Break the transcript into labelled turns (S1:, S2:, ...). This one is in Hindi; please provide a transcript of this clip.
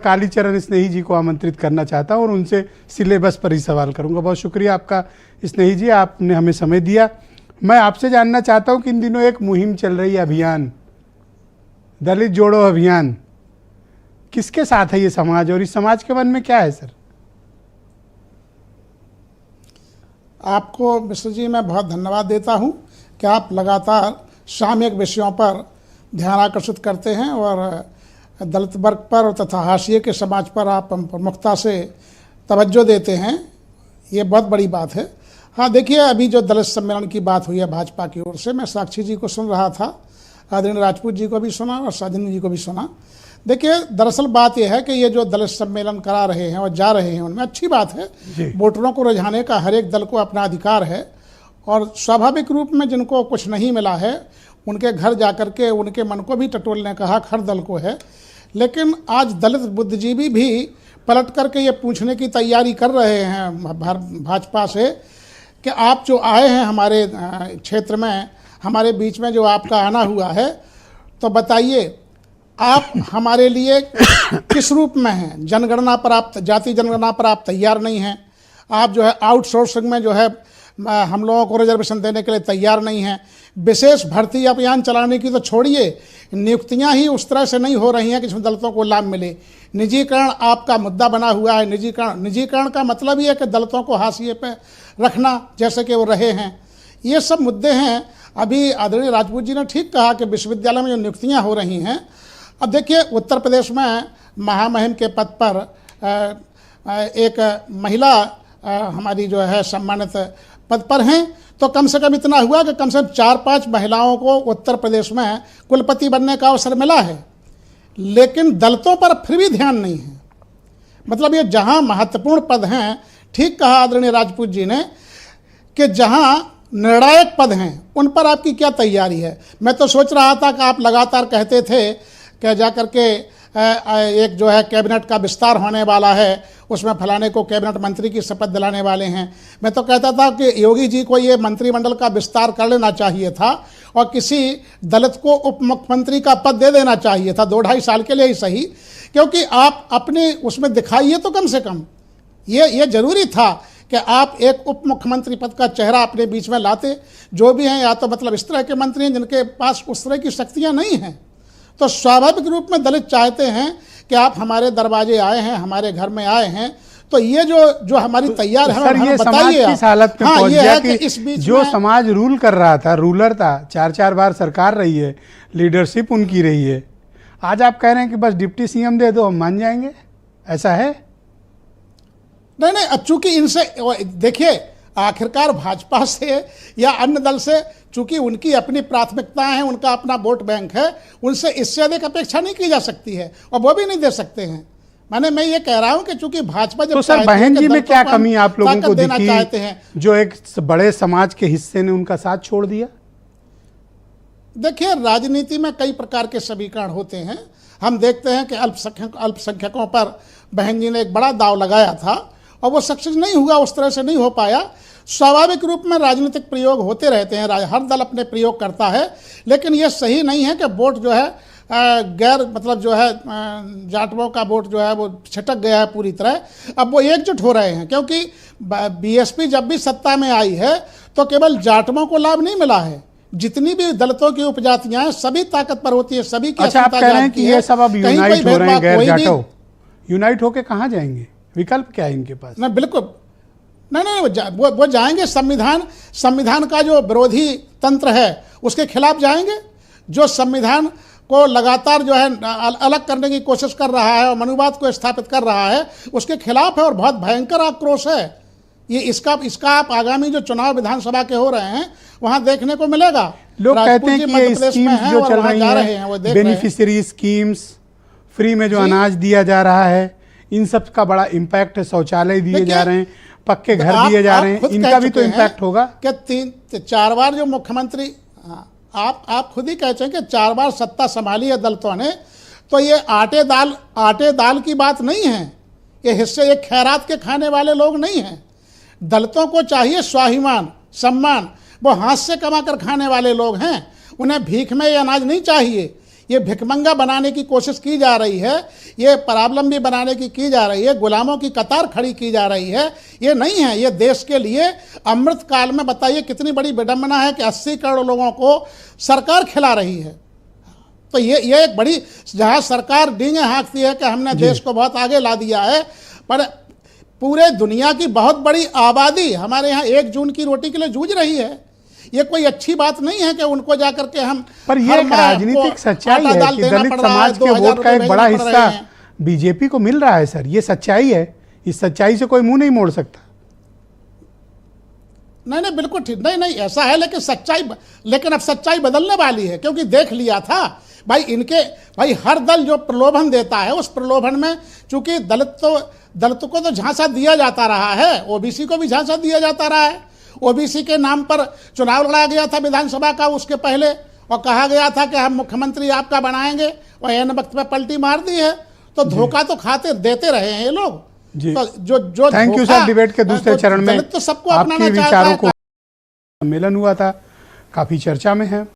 S1: कालीचरण स्नेही जी को आमंत्रित करना चाहता हूँ और उनसे सिलेबस पर ही सवाल करूँगा। बहुत शुक्रिया आपका स्नेही जी, आपने हमें समय दिया। मैं आपसे जानना चाहता हूँ कि इन दिनों एक मुहिम चल रही है, अभियान, दलित जोड़ो अभियान, किसके साथ है ये समाज और इस समाज के मन में क्या है सर?
S2: आपको मिश्र जी मैं बहुत धन्यवाद देता हूं कि आप लगातार सामयिक विषयों पर ध्यान आकर्षित करते हैं और दलित वर्ग पर तथा हाशिए के समाज पर आप प्रमुखता से तवज्जो देते हैं, ये बहुत बड़ी बात है। हाँ देखिए, अभी जो दलित सम्मेलन की बात हुई है भाजपा की ओर से, मैं साक्षी जी को सुन रहा था, आदरणीय राजपूत जी को भी सुना और साजन जी को भी सुना। देखिए दरअसल बात यह है कि ये जो दलित सम्मेलन करा रहे हैं और जा रहे हैं उनमें अच्छी बात है, वोटरों को रिझाने का हर एक दल को अपना अधिकार है और स्वाभाविक रूप में जिनको कुछ नहीं मिला है उनके घर जाकर के उनके मन को भी टटोलने का हक हर दल को है। लेकिन आज दलित बुद्धिजीवी भी पलट करके ये पूछने की तैयारी कर रहे हैं भाजपा से कि आप जो आए हैं हमारे क्षेत्र में, हमारे बीच में जो आपका आना हुआ है, तो बताइए आप हमारे लिए किस रूप में हैं? जनगणना पर आप, जाति जनगणना पर आप तैयार नहीं हैं। आप जो है आउटसोर्सिंग में जो है हम लोगों को रिजर्वेशन देने के लिए तैयार नहीं हैं। विशेष भर्ती अभियान चलाने की तो छोड़िए, नियुक्तियां ही उस तरह से नहीं हो रही हैं कि जिसमें दलितों को लाभ मिले। निजीकरण आपका मुद्दा बना हुआ है। निजीकरण का मतलब ये है कि दलितों को हाशिए पे रखना, जैसे कि वो रहे हैं। ये सब मुद्दे हैं। अभी आदरणीय राजपूत जी ने ठीक कहा कि विश्वविद्यालय में जो नियुक्तियाँ हो रही हैं, अब देखिए उत्तर प्रदेश में महामहिम के पद पर एक महिला हमारी जो है सम्मानित पद पर हैं, तो कम से कम इतना हुआ कि कम से कम 4-5 महिलाओं को उत्तर प्रदेश में कुलपति बनने का अवसर मिला है। लेकिन दलितों पर फिर भी ध्यान नहीं है। मतलब ये जहां महत्वपूर्ण पद हैं, ठीक कहा आदरणीय राजपूत जी ने कि जहां निर्णायक पद हैं उन पर आपकी क्या तैयारी है। मैं तो सोच रहा था कि आप लगातार कहते थे कि जा करके एक जो है कैबिनेट का विस्तार होने वाला है, उसमें फलाने को कैबिनेट मंत्री की शपथ दिलाने वाले हैं। मैं तो कहता था कि योगी जी को ये मंत्रिमंडल का विस्तार कर लेना चाहिए था और किसी दलित को उप मुख्यमंत्री का पद दे देना चाहिए था, 2-2.5 साल के लिए ही सही, क्योंकि आप अपने उसमें दिखाइए तो कम से कम ये जरूरी था कि आप एक उप मुख्यमंत्री पद का चेहरा अपने बीच में लाते। जो भी हैं या तो मतलब इस तरह के मंत्री हैं जिनके पास उस तरह की शक्तियाँ नहीं हैं। तो स्वाभाविक रूप में दलित चाहते हैं कि आप हमारे दरवाजे आए हैं, हमारे घर में आए हैं, तो ये जो हमारी तैयार है,
S1: सर ये समाज किस हालत में पहुंच गया कि
S2: इस बीच
S1: जो समाज रूल कर रहा था, रूलर था, 4-4 बार सरकार रही है, लीडरशिप उनकी रही है, आज आप कह रहे हैं कि बस डिप्टी सीएम दे दो हम मान जाएंगे, ऐसा है?
S2: नहीं, चूंकि इनसे देखिए आखिरकार भाजपा से या अन्य दल से, चूंकि उनकी अपनी प्राथमिकताएं हैं, उनका अपना वोट बैंक है, उनसे इससे अधिक अपेक्षा नहीं की जा सकती है और वो भी नहीं दे सकते हैं। माने मैं ये कह रहा हूं कि चूंकि भाजपा जब
S1: तो सर बहन जी में क्या कमी आप लोगों को दिखी
S2: चाहते हैं, जो
S1: एक बड़े समाज के हिस्से ने उनका साथ छोड़ दिया?
S2: देखिए राजनीति में कई प्रकार के समीकरण होते हैं। हम देखते हैं कि अल्पसंख्यकों पर बहन जी ने एक बड़ा दाव लगाया था और वो सक्सेस नहीं हुआ, उस तरह से नहीं हो पाया। स्वाभाविक रूप में राजनीतिक प्रयोग होते रहते हैं, हर दल अपने प्रयोग करता है, लेकिन ये सही नहीं है कि वोट जो है गैर मतलब जो है जाटवों का वोट जो है वो छिटक गया है पूरी तरह। अब वो एकजुट हो रहे हैं, क्योंकि बीएसपी जब भी सत्ता में आई है तो केवल जाटवों को लाभ नहीं मिला है, जितनी भी दलितों की उपजातियां हैं सभी ताकत पर होती है, सभी की।
S1: अच्छा, आप कह रहे हैं कि ये सब अब यूनाइट हो रहे हैं, गैर जाटव यूनाइट होके कहाँ जाएंगे? विकल्प क्या है इनके पास?
S2: नहीं बिल्कुल नहीं, वो जाएंगे संविधान का जो विरोधी तंत्र है उसके खिलाफ जाएंगे। जो संविधान को लगातार जो है अलग करने की कोशिश कर रहा है और मनुवाद को स्थापित कर रहा है, उसके खिलाफ है और बहुत भयंकर आक्रोश है ये। इसका आप आगामी जो चुनाव विधानसभा के हो रहे हैं वहां देखने को मिलेगा।
S1: लोग कहते हैं कि ये स्कीम्स जो चल रही हैं, बेनिफिशियरी स्कीम्स, फ्री में जो अनाज दिया जा रहा है, इन सब का बड़ा इम्पैक्ट है। शौचालय दिए जा रहे हैं, पक्के घर दिए जा रहे हैं, इनका भी तो इम्पैक्ट होगा।
S2: क्या 3-4 बार जो मुख्यमंत्री, आप खुद ही कहते हैं कि 4 बार सत्ता संभाली है दलितों ने, तो ये आटे दाल की बात नहीं है, ये हिस्से ये खैरात के खाने वाले लोग नहीं हैं। दलितों को चाहिए स्वाभिमान, सम्मान, वो हाथ से कमा कर खाने वाले लोग हैं, उन्हें भीख में ये अनाज नहीं चाहिए। ये भिखमंगा बनाने की कोशिश की जा रही है, ये परावलंबी बनाने की जा रही है, गुलामों की कतार खड़ी की जा रही है। ये नहीं है। ये देश के लिए अमृत काल में बताइए कितनी बड़ी विडंबना है कि 80 करोड़ लोगों को सरकार खिला रही है। तो ये एक बड़ी, जहां सरकार डींगे हाँकती है कि हमने देश को बहुत आगे ला दिया है, पर पूरे दुनिया की बहुत बड़ी आबादी हमारे यहाँ 1 जून की रोटी के लिए जूझ रही है। ये कोई अच्छी बात नहीं है कि उनको जाकर के हम,
S1: पर ये एक राजनीतिक सच्चाई है कि दलित समाज के वोट का एक बड़ा हिस्सा बीजेपी को मिल रहा है सर। ये सच्चाई है, इस सच्चाई से कोई मुंह नहीं मोड़ सकता।
S2: नहीं बिल्कुल ठीक, नहीं ऐसा है, लेकिन अब सच्चाई बदलने वाली है, क्योंकि देख लिया था भाई हर दल जो प्रलोभन देता है, उस प्रलोभन में चूंकि दलित को तो झांसा दिया जाता रहा है, ओबीसी को भी झांसा दिया जाता रहा है। ओबीसी के नाम पर चुनाव लड़ा गया था विधानसभा का उसके पहले, और कहा गया था कि हम मुख्यमंत्री आपका बनाएंगे, और एन वक्त पे पलटी मार दी है। तो धोखा तो देते रहे हैं ये लोग। तो जो
S1: थैंक यू सर। डिबेट के दूसरे चरण में
S2: तो सबको
S1: आपके विचारों को सम्मेलन हुआ था, काफी चर्चा में है।